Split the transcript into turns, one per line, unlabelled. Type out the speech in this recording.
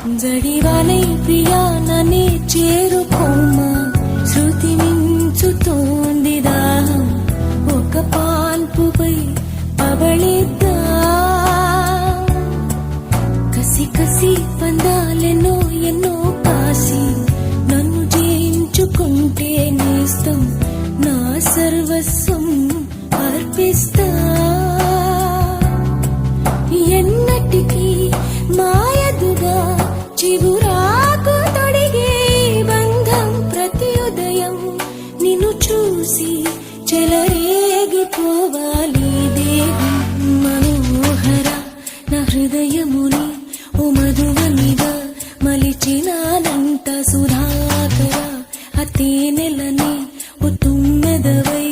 జడివానై ప్రియా నన్నే చేరుకోమా, శృతి మించుతోంది దాహం, ఒక పాన్పుపై పబళిద్దా. కసి కసి పందాలెన్నో ఎన్నో కాసి నన్ను జయించుకుంటే నేస్తం, నా సర్వస్వం అర్పిస్తా. ఎన్నటికీ మాయదుగా చిగురాకు తొడిగే బంధం, ప్రతి ఉదయం నిన్ను చూసి చెలరేగిపోవాలి దేహం. మనోహర నా హృదయముని ఓ మధువనిగా మలిచినానంట సుధాకర, అతే నెలని ఓ తుమ్మెదవై